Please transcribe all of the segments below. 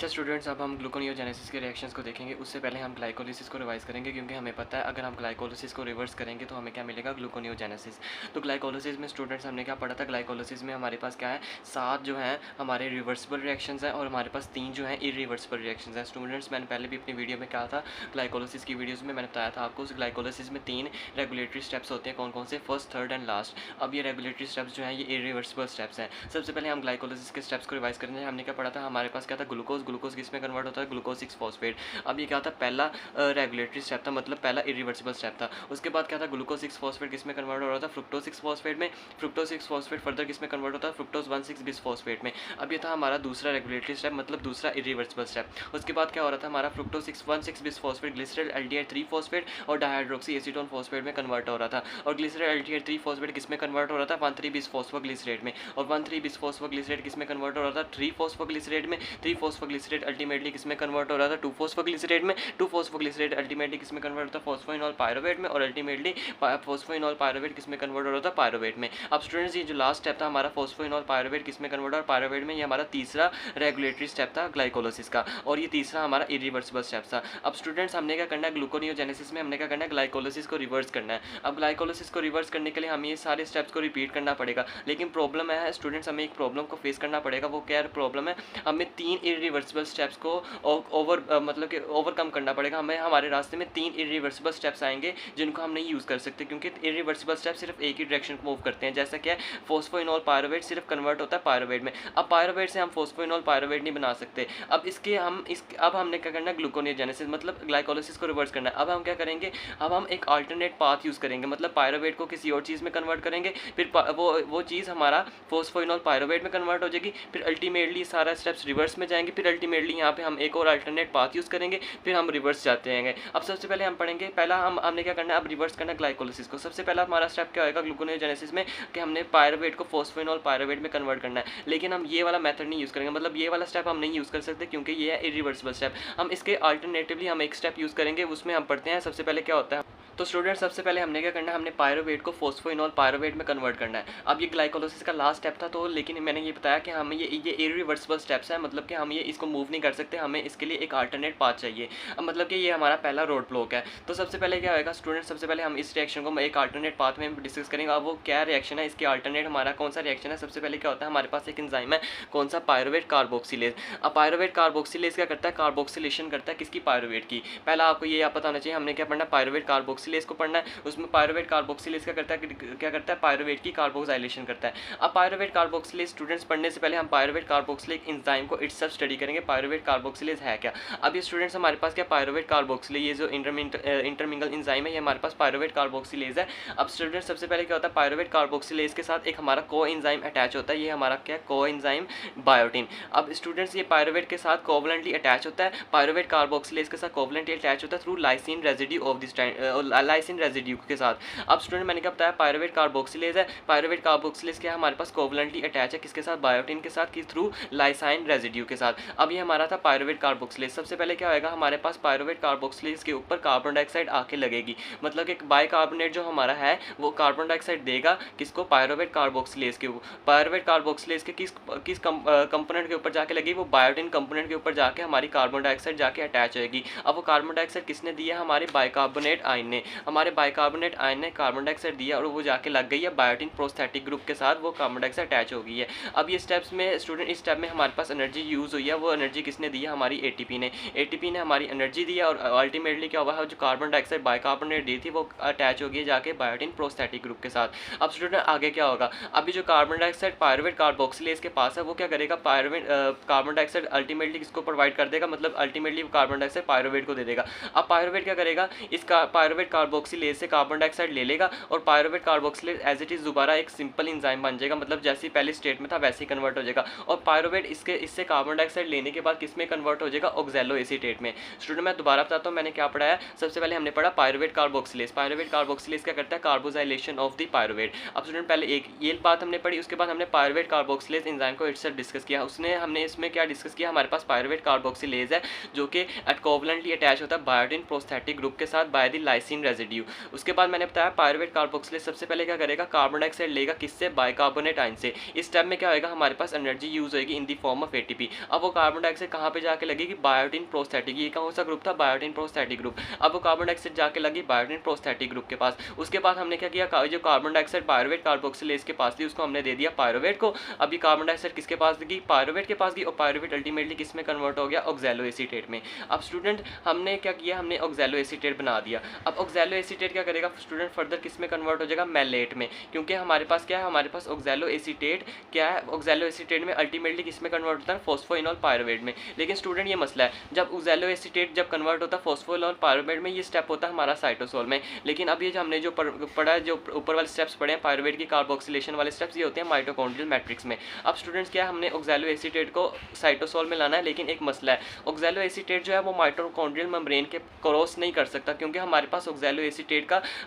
अच्छा स्टूडेंट्स, अब हम ग्लूकोनियोजेनेसिस के रिएक्शंस को देखेंगे। उससे पहले हम ग्लाइकोलिसिस को रिवाइज करेंगे, क्योंकि हमें पता है अगर हम ग्लाइकोलिसिस को रिवर्स करेंगे तो हमें क्या मिलेगा, ग्लूकोनियोजेनेसिस। तो ग्लाइकोलिसिस में स्टूडेंट्स हमने क्या पढ़ा था, ग्लाइकोलिसिस में हमारे पास क्या है, 7 जो है हमारे रिवर्सिबल रिएक्शंस हैं और हमारे पास 3 जो है इरिवर्सिबल रिएक्शंस हैं। स्टूडेंट्स, मैंने पहले भी अपनी वीडियो में कहा था, ग्लाइकोलिसिस की वीडियोज़ में मैंने बताया था आपको, उस ग्लाइकोलिसिस में 3 रेगुलेटरी स्टेप्स होते हैं। कौन कौन से? First, third and last. अब ये रेगुलेटरी स्टेप्स जो हैं ये इरिवर्सिबल स्टेप्स हैं। सबसे पहले हम ग्लाइकोलिसिस के स्टेप्स को रिवाइज करेंगे। हमने क्या पढ़ा था, हमारे पास क्या था, ग्लूकोज किस में कन्वर्ट होता है, ग्लूकोज 6 फॉस्फेट। अब ये क्या था, पहला रेगुलेटरी स्टेप था, मतलब पहला इरिवर्सिबल स्टेप था। उसके बाद क्या था, ग्लूकोज 6 फॉस्फेट किस में कन्वर्ट हो रहा था, फ्रुक्टोज 6 फॉस्फेट में। फ्रुक्टोज 6 फॉस्फेट फर्दर किस में कन्वर्ट होता है, फ्रुक्टोज 1,6 बिस फॉस्फेट में। अब ये था हमारा दूसरा रेगुलेटरी स्टेप, मतलब दूसरा इरिवर्सिबल स्टेप। उसके बाद क्या हो रहा था, हमारा fructose 6,1,6 bis phosphate glycerol aldehyde 3 phosphate और डाइहाइड्रोक्सी एसीटोन फॉस्फेट में कन्वर्ट हो रहा था। और ग्लिसरॉल एल्डिहाइड 3 फॉस्फेट किस में कन्वर्ट हो रहा था, 1,3 बिस फॉस्फोग्लिसरेट में। और 1,3 बिस फॉस्फोग्लिसरेट किस में कन्वर्ट हो रहा था, 3 फॉस्फोग्लिसरेट में। 3 फॉस्फोग्लिसरेट अल्टीमेटली किस में कन्वर्ट हो रहा था, 2 फॉस्फोग्लिसरेट में। 2 फॉस्फोग्लिसरेट अल्टीमेटली किस में कन्वर्ट होता है, फॉस्फोइनॉल पायरुवेट में। और अल्टीमेटली फॉस्फोइनॉल पायरुवेट किस में कन्वर्ट हो रहा था, पायरुवेट में। अब स्टूडेंट्स, ये जो लास्ट स्टेप था हमारा फॉस्फोइनॉल पायरुवेट किस में कन्वर्ट हो रहा है, पायरुवेट में। ये हमारा तीसरा रेगुलेटरी स्टेप था ग्लाइकोलिसिस का, और ये तीसरा हमारा इरिवर्सिबल स्टेप था। अब स्टूडेंट्स, हमने क्या करना है, ग्लूकोनियोजेनेसिस में हमने क्या करना है, ग्लाइकोलिसिस को रिवर्स करना है। अब ग्लाइकोलिसिस को रिवर्स करने के लिए हमें ये सारे स्टेप्स को रिपीट करना पड़ेगा। लेकिन प्रॉब्लम है स्टूडेंट्स, हमें एक प्रॉब्लम को फेस करना पड़ेगा। वो क्या प्रॉब्लम है, हमें 3 इरिवर्सिबल स्टेप्स को मतलब कि ओवरकम करना पड़ेगा। हमें हमारे रास्ते में 3 इरिवर्सिबल स्टेप्स आएंगे जिनको हम नहीं यूज़ कर सकते, क्योंकि इरिवर्सिबल स्टेप सिर्फ एक ही डायरेक्शन को मूव करते हैं। जैसा क्या है, फॉस्फोइनॉल पायरुवेट सिर्फ कन्वर्ट होता है पायरुवेट में। अब पायरुवेट से हम फॉस्फोइनॉल पायरुवेट नहीं बना सकते। अब हमने क्या करना है, ग्लूकोनियोजेनेसिस मतलब ग्लाइकोलिसिस को रिवर्स करना है। अब हम क्या करेंगे, अब हम एक अल्टरनेट पाथ यूज़ करेंगे, मतलब पायरुवेट को किसी और चीज़ में कन्वर्ट करेंगे, फिर वो चीज़ हमारा फॉस्फोइनॉल पायरुवेट में कन्वर्ट हो जाएगी, फिर अल्टीमेटली सारा स्टेप्स रिवर्स में जाएंगे, फिर अल्टीमेटली यहाँ पे हम एक और अल्टरनेट पाथ यूज़ करेंगे, फिर हम रिवर्स जाते हैं। अब सबसे पहले हम पढ़ेंगे, पहला हमने क्या करना है, अब रिवर्स करना है ग्लाइकोलिसिस को। सबसे पहला हमारा स्टेप क्या होगा ग्लूकोनियोजेनेसिस में, कि हमने पायरुवेट को फॉस्फोइनॉल पायरुवेट में कन्वर्ट करना है। लेकिन हम ये वाला मेथड नहीं यूज़ करेंगे, मतलब ये वाला स्टेप हम नहीं यूज़ कर सकते, क्योंकि ये है इरिवर्सिबल स्टेप। हम इसके अल्टरनेटिवली हम एक स्टेप यूज़ करेंगे, उसमें हम पढ़ते हैं सबसे पहले क्या होता है। तो स्टूडेंट, सबसे पहले हमने क्या करना है, हमने पायरुवेट को फॉस्फोइनॉल पायरुवेट में कन्वर्ट करना है। अब ये ग्लाइकोलिसिस का लास्ट स्टेप था, तो लेकिन मैंने ये बताया कि हमें ये इरिवर्सिबल स्टेप्स है, मतलब कि हम ये इसको मूव नहीं कर सकते, हमें इसके लिए एक अल्टरनेट पाथ चाहिए। अब मतलब कि ये हमारा पहला रोड ब्लॉक है। तो सबसे पहले क्या होगा स्टूडेंट, सबसे पहले हम इस रिएक्शन को एक अल्टरनेट पाथ में डिस्कस करेंगे। अब वो क्या रिएक्शन है, इसके अल्टरनेट हमारा कौन सा रिएक्शन है। सबसे पहले क्या होता है, हमारे पास एक एंजाइम है, कौन सा, पायरुवेट कार्बोक्सिलेज। अब पायरुवेट कार्बोक्सिलेज क्या करता है, कार्बोक्सिलेशन करता है किसकी, पायरुवेट की। पहला आपको ये पता होना चाहिए, हमने क्या पढ़ना है, पायरुवेट कार्बोक्सिलेज को पढ़ना है। उसमें पायरुवेट कार्बोक्सिलेज क्या करता है, पायरुवेट की कार्बोक्सिलेशन करता है। अब पायरुवेट कार्बोक्सिलेज स्टूडेंट्स पढ़ने से पहले हम पायरुवेट कार्बोक्सिलेज एंजाइम को इटसेल्फ स्टडी करेंगे, पायरुवेट कार्बोक्सिलेज है क्या। अब ये स्टूडेंट्स हमारे पास क्या, पायरुवेट कार्बोक्सिलेज, ये जो इंटरमिंगल एंजाइम है, ये हमारे पास पायरुवेट कार्बोक्सिलेज है। अब स्टूडेंट्स, सबसे पहले क्या होता है, पायरुवेट कार्बोक्सिलेज के साथ एक हमारा को एंजाइम अटैच होता है, ये हमारा क्या, को एंजाइम बायोटिन। अब स्टूडेंट्स, ये पायरुवेट के साथ कोवलेंटली अटैच होता है, पायरुवेट कार्बोक्सिलेज के साथ कोवलेंटली अटैच होता है through lysine residue of this lysine residue के साथ। अब स्टूडेंट, मैंने क्या बताया, पायरुवेट कार्बोक्सिलेज है। पायरुवेट कार्बोक्सिलेज क्या हमारे पास कोवलेंटली अटैच है किसके साथ, बायोटिन के साथ, कि थ्रू लाइसाइन रेजिड्यू के साथ। अब ये हमारा था पायरुवेट कार्बोक्सिलेज। सबसे पहले क्या होगा, हमारे पास पायरुवेट कार्बोक्सिलेज के ऊपर कार्बन डाइऑक्साइड आके लगेगी, मतलब एक बाइकार्बोनेट जो हमारा है वो कार्बन डाइऑक्साइड देगा किसको, पायरुवेट कार्बोक्सिलेज के ऊपर। पायरुवेट कार्बोक्सिलेज के किस कंपोनेंट के ऊपर जाके लगेगी, वो बायोटिन कंपोनेंट के ऊपर जाके हमारी कार्बन डाइऑक्साइड जाके अटैच होगी। अब वो कार्बन डाइऑक्साइड किसने दिया, हमारे बाइकार्बोनेट आयन ने। हमारे बाइकार्बोनेट आयन ने कार्बन डाइऑक्साइड दिया और वो जाके लग गई है बायोटिन प्रोस्थेटिक ग्रुप के साथ, वो कार्बन डाइऑक्साइड अटैच हो गई है। अब ये स्टेप्स में स्टूडेंट, इस स्टेप में हमारे पास एनर्जी यूज़ हुई है, वो एनर्जी किसने दी है, हमारी एटीपी ने। एटीपी ने हमारी एनर्जी दी है, और अल्टीमेटली क्या हुआ है, जो कार्बन डाइऑक्साइड बाइकार्बोनेट दी थी वो अटैच हो गई जाके बायोटिन प्रोस्थेटिक ग्रुप के साथ। अब स्टूडेंट, आगे क्या होगा, अभी जो कार्बन डाइऑक्साइड पायरुवेट कार्बोक्सिलेज के पास है, वो क्या करेगा, पायरुवेट कार्बन डाइऑक्साइड अल्टीमेटली किसको प्रोवाइड कर देगा, मतलब अल्टीमेटली कार्बन डाइऑक्साइड पायरुवेट को दे देगा। अब पायरुवेट क्या करेगा, इस पायरुवेट कार्बोक्सिलेज से कार्बन डाइऑक्साइड ले लेगा, और pyruvate carboxylase as it is दोबारा एक सिंपल एंजाइम बन जाएगा, मतलब जैसे पहले स्टेट में था वैसे ही कन्वर्ट हो जाएगा। और पायरुवेट इससे कार्बन डाइऑक्साइड लेने के बाद किस में कन्वर्ट हो जाएगा, ऑक्सैलो एसीटेट में। स्टूडेंट, मैं दोबारा बताता हूँ मैंने क्या पढ़ाया। सबसे पहले हमने पढ़ा पायरुवेट कार्बोक्सिलेज। पायरुवेट कार्बोक्सिलेज क्या करता है, कार्बोजाइलेशन ऑफ द पायरुवेट। अब स्टूडेंट, पहले एक ये बात हमने पढ़ी, उसके बाद हमने पायरुवेट कार्बोक्सिलेज एंजाइम को इटसेल्फ डिस्कस किया। हमने इसमें क्या डिस्कस किया, हमारे पास पायरुवेट कार्बोक्सिलेज है जो कि कोवलेंटली अटैच होता है बायोटिन प्रोस्थेटिक ग्रुप के साथ by the lysine lysine residue. उसके बाद मैंने बताया पायरुवेट कार्बोक्सिलेज सबसे पहले क्या करेगा, कार्बन डाइऑक्साइड लेगा, किससे, बाइकार्बोनेट आयन से। इस स्टेप में क्या होगा, हमारे पास एनर्जी यूज होगी इन दी फॉर्म ऑफ एटीपी। अब वो कार्बन डाइऑक्साइड कहाँ पे जाके लगेगी, बायोटिन प्रोस्थेटिक। ये कौन सा ग्रुप था, बायोटिन प्रोस्थेटिक ग्रुप। अब वो कार्बन डाइऑक्साइड जाके लगी बायोटिन प्रोस्थेटिक ग्रुप के पास। उसके बाद हमने क्या किया, जो कार्बन डाइऑक्साइड पायरुवेट कार्बोक्सिलेज के पास थी उसको हमने दे दिया पायरुवेट को। अभी कार्बन डाइऑक्साइड किसके पास गई, पायरुवेट के पास गई, और पायरुवेट अल्टीमेटली किस में कन्वर्ट हो गया, ऑक्सैलो एसीटेट में। अब स्टूडेंट हमने क्या किया, हमने ऑक्सैलो एसीटेट बना दिया। अब ऑक्सैलो एसीटेट क्या करेगा स्टूडेंट, फर्दर किस में कन्वर्ट हो जाएगा, मैलेट में। क्योंकि हमारे पास क्या है, हमारे पास ऑक्सैलो एसीटेट क्या है, ऑक्सैलो एसीटेट में अल्टीमेटली किस में कन्वर्ट होता है, फॉस्फोइनोल पायरुवेट में। लेकिन स्टूडेंट ये मसला है, जब ऑक्सैलो एसीटेट जब कन्वर्ट होता है फॉस्फोइनोल पायरुवेट में, ये स्टेप होता है हमारा साइटोसोल में। लेकिन अब ये जो हमने जो पढ़ा है, जो ऊपर वाले स्टेप्स पढ़े हैं पायरुवेट की कार्बोक्सिलेशन वाले स्टेप्स, ये होते हैं माइटोकॉन्ड्रियल मैट्रिक्स में। अब स्टूडेंट्स क्या है, हमने ऑक्सैलो एसीटेट को साइटोसोल में लाना है, लेकिन एक मसला है, ऑक्सैलो एसीटेट जो है वो माइटोकॉन्ड्रियल मेम्ब्रेन के क्रॉस नहीं कर सकता, क्योंकि हमारे पास ऑक्सैलो एसीटेट का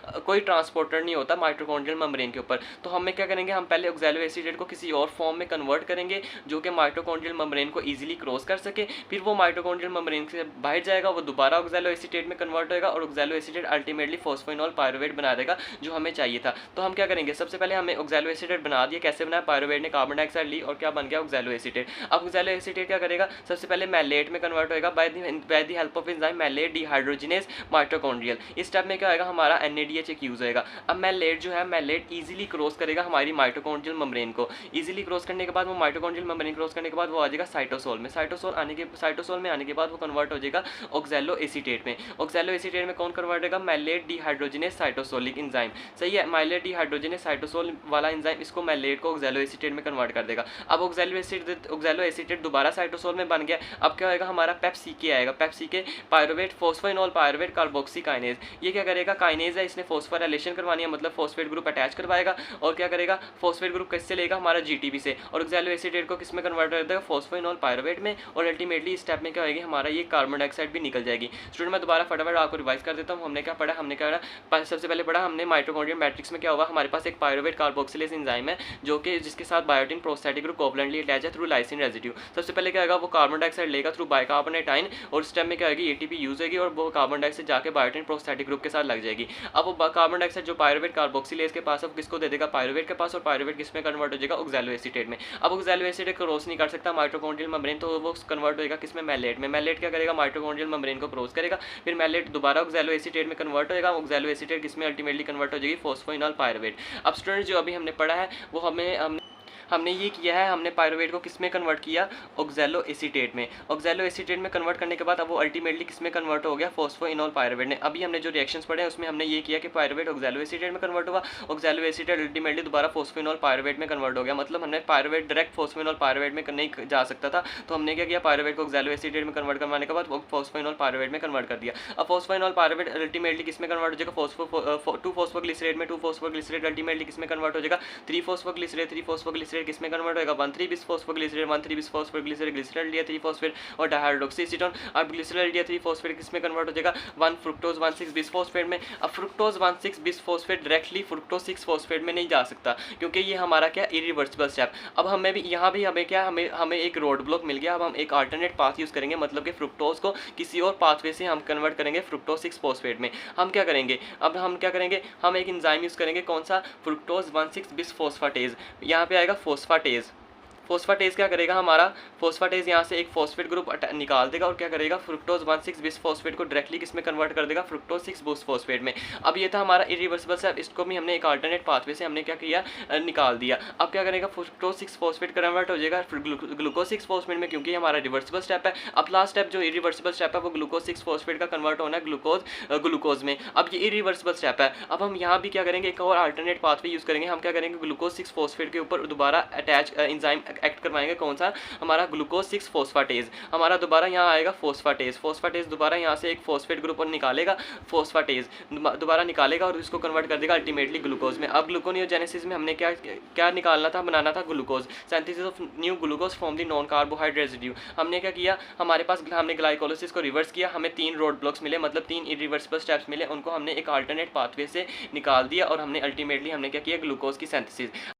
कोई ट्रांसपोर्टर नहीं होता माइटोकॉन्ड्रियल मेम्ब्रेन के ऊपर। तो हमें क्या करेंगे, हम पहले ऑक्सैलो एसीटेट को किसी और फॉर्म में कन्वर्ट करेंगे जो कि माइटोकॉन्ड्रियल मेम्ब्रेन को ईजिली क्रॉस कर सके। फिर वो माइटोकॉन्ड्रियल मेम्ब्रेन से बाहर जाएगा, वो दोबारा ऑक्सैलो एसीटेट में कन्वर्ट होगा, और oxalo acetate ultimately phosphoenol pyruvate बना देगा जो हमें चाहिए था। तो हम क्या करेंगे, सबसे पहले हमें ऑक्सैलो एसीटेट बना दिया। कैसे बनाया, पायरुवेट ने कार्बन डाइऑक्साइड ली और क्या बन गया, ऑक्सैलो एसीटेट। अब ऑक्सैलो एसीटेट क्या करेगा, सबसे पहले मैलेट में कन्वर्ट होगा by the help of enzyme malate dehydrogenase mitochondrial. इस स्टेप में क्या होगा, हमारा NADH एक यूज होगा। अब मैलेट जो है, मैलेट इजीली क्रॉस करेगा हमारी माइटोकॉन्ड्रियल मेम्ब्रेन को। इजीली क्रॉस करने के बाद वो माइटोकॉन्ड्रियल मेम्ब्रेन क्रॉस करने के बाद वो आ जाएगा साइटोसोल में। साइटोसोल में आने के बाद वो कन्वर्ट हो जाएगा ऑक्सैलो एसीटेट में। ऑक्सैलो एसीटेट में कौन कन्वर्ट होगा, मैलेट डिहाइड्रोजिनेज साइटोसोलिक एंजाइम। सही है, मैलेट डिहाइड्रोजिनेज साइटोसोल वाला एंजाइम इसको मैलेट को ऑक्सैलो एसीटेट में कन्वर्ट कर देगा। अब ऑक्सैलो एसीटेट दोबारा साइटोसोल में बन गया। अब क्या होगा, हमारा पेप्सिके आएगा, PEPCK pyruvate phosphoenol pyruvate carboxykinase. ये क्या करेगा, काइनेज है, इसने फॉस्फोराइलेशन करवानी है, मतलब फॉस्फेट ग्रुप अटैच करवाएगा, और क्या करेगा, फॉस्फेट ग्रुप किससे लेगा, हमारा GTP से, और ऑक्सैलो एसीटेट को किस में कन्वर्ट कर देगा, फॉस्फोइनोल पायरुवेट में। और अल्टीमेटली इस स्टेप में क्या होगी, हमारा ये कार्बन डाइऑक्साइड भी निकल जाएगी। स्टूडेंट मैं दोबारा फटाफट आपको रिवाइज कर देता हूँ। हमने क्या पढ़ा, सबसे पहले पढ़ा हमने माइटोकॉन्ड्रियल मैट्रिक्स में क्या होगा, हमारे पास एक पायरुवेट कार्बोक्सिलेज एंजाइम है जो कि जिसके साथ biotin prosthetic group covalently attach है थ्रू लाइसिन रेजिड्यू। सबसे पहले क्या होगा, वो कार्बन डाइऑक्साइड लेगा थ्रू बाइकार्बोनेट आयन, और इस टाइम में क्या होगी, ATP यूज होगी, और वो कार्बन डाइऑक्साइड जाके बायोटिन प्रोस्थेटिक ग्रुप के साथ लग जाएगी। अब वो कार्बन डाइऑक्साइड जो पायरुवेट कार्बोक्सिलेज के पास, अब किसको दे देगा, पायरुवेट के पास, और पायरुवेट किस में कन्वर्ट हो जाएगा, ऑक्सैलो एसीटेट में। अब ऑक्सैलो एसीटेट क्रॉस नहीं कर सकता माइटोकॉन्ड्रियल मेम्ब्रेन, तो वो कन्वर्ट होगा किसमें, मैलेट में। मैलेट क्या करेगा, माइटोकॉन्ड्रियल मेम्ब्रेन को क्रॉस करेगा, फिर मैलेट दोबारा ऑक्सैलो एसीटेट में कन्वर्ट होगा, ऑक्सैलो एसीटेट किसमें अल्टीमेटली कन्वर्ट हो जाएगी, फॉस्फोइनोल पायरुवेट। अब स्टूडेंट्स जो अभी हमने पढ़ा है वो हमने ये किया है, हमने पायरुवेट को किस में कन्वर्ट किया, ऑक्सैलो एसीटेट में। ऑक्सैलो एसीटेट में कन्वर्ट करने के बाद अब वो अल्टीमेटली किस में कन्वर्ट हो गया, फॉस्फोइनोल पायरुवेट ने। अभी हमने जो रिएक्शंस पढ़े हैं उसमें हमने ये किया कि पायरुवेट ऑक्सैलो एसीटेट में कन्वर्ट हुआ, ऑक्सैलो एसीटेट अल्टीमेटली दोबारा फॉस्फोइनोल पायरुवेट में कन्वर्ट हो गया। मतलब हमने पायरुवेट डायरेक्ट फॉस्फोइनोल पायरुवेट में नहीं जा सकता था, तो हमने क्या किया, पायरुवेट को ऑक्सैलो एसीटेट में कन्वर्ट करवाने के बाद वो फॉस्फोइनोल पायरुवेट में कन्वर्ट कर दिया। अब फॉस्फोइनोल पायरुवेट अल्टीमेटली किस में कन्वर्ट हो जाएगा, 2 फॉस्फोग्लिसरेट में, 2 फॉस्फोग्लिसरेट अल्टीमेटली किस में कन्वर्ट हो जाएगा, 3 फॉस्फोग्लिसरेट, 3 फॉस्फोग्लिसरेट किस में कन्वर्ट होगा, 1,3 बिस फॉस्फोग्लिसरेट, 1,3 बिस फॉस्फोग्लिसरेट, ग्लिसरॉल लिया 3 फॉस्फेट, और डाइहाइड्रोक्सीएसीटोन। अब ग्लिसरॉल लिया 3 फॉस्फेट किस में कन्वर्ट हो जाएगा, 1 फ्रुक्टोज 1,6 बिस फॉस्फेट में। अब fructose 1,6 bis phosphate directly fructose 6 phosphate में नहीं जा सकता, क्योंकि ये हमारा क्या, इरिवर्सिबल स्टेप। अब हमें भी यहाँ भी हमें क्या, हमें एक रोड ब्लॉक मिल गया। अब हम एक अल्टरनेट पाथ यूज करेंगे, मतलब कि फ्रुक्टोज को किसी और पाथवे से हम कन्वर्ट करेंगे फ्रुक्टोज 6 फॉस्फेट में। हम क्या करेंगे, अब हम क्या करेंगे, हम एक एंजाइम यूज करेंगे, कौन सा, फ्रुक्टोज 1,6 बिस फॉस्फेटेज। यहाँ पे आएगा फोस्फाटेज। फोस्फाटेज क्या करेगा, हमारा फोस्फाटेज यहाँ से एक फॉस्फेट ग्रुप निकाल देगा, और क्या करेगा, फ्रुक्टोज 1,6 बिस फॉस्फेट को डायरेक्टली किसमें कन्वर्ट कर देगा, फ्रुक्टोज 6 बिस फॉस्फेट में। अब ये था हमारा इरिवर्सिबल स्टेप, इसको भी हमने एक अल्टरनेट पाथवे से हमने क्या किया, निकाल दिया। अब क्या करेगा, फ्रुक्टोज 6 फॉस्फेट कन्वर्ट हो जाएगा ग्लूकोज 6 फॉस्फेट में, क्योंकि हमारा रिवर्सिबल स्टेप है। अब लास्ट स्टेप जो इरिवर्सिबल स्टेप है वो ग्लूकोज 6 फॉस्फेट का कन्वर्ट होना है ग्लूकोज में। अब ये इरिवर्सिबल स्टेप है। अब हम यहाँ भी क्या करेंगे, एक और अल्टरनेट पाथवे यूज करेंगे। हम क्या करेंगे, ग्लूकोज 6 फॉस्फेट के ऊपर दोबारा अटैच एंजाइम एक्ट करवाएंगे, कौन सा, हमारा ग्लूकोज 6 फॉस्फाटेज। हमारा दोबारा यहाँ आएगा फोस्फाटेज दोबारा यहाँ से एक फॉस्फेट ग्रुप और निकालेगा, फोस्फाटेज दोबारा निकालेगा और इसको कन्वर्ट कर देगा अल्टीमेटली ग्लूकोज में। अब ग्लूकोनियोजेनेसिस में हमने क्या निकालना था, बनाना था glucose, synthesis of new glucose from the non carbohydrate residue. हमने क्या किया, हमारे पास हमने ग्लाइकोलिसिस को रिवर्स किया, हमें 3 रोड ब्लॉक्स मिले, मतलब 3 इरिवर्सिबल स्टेप्स मिले, उनको हमने एक अल्टरनेट पाथवे से निकाल दिया, और हमने अल्टीमेटली हमने क्या किया, ग्लूकोज की सिंथेसिस।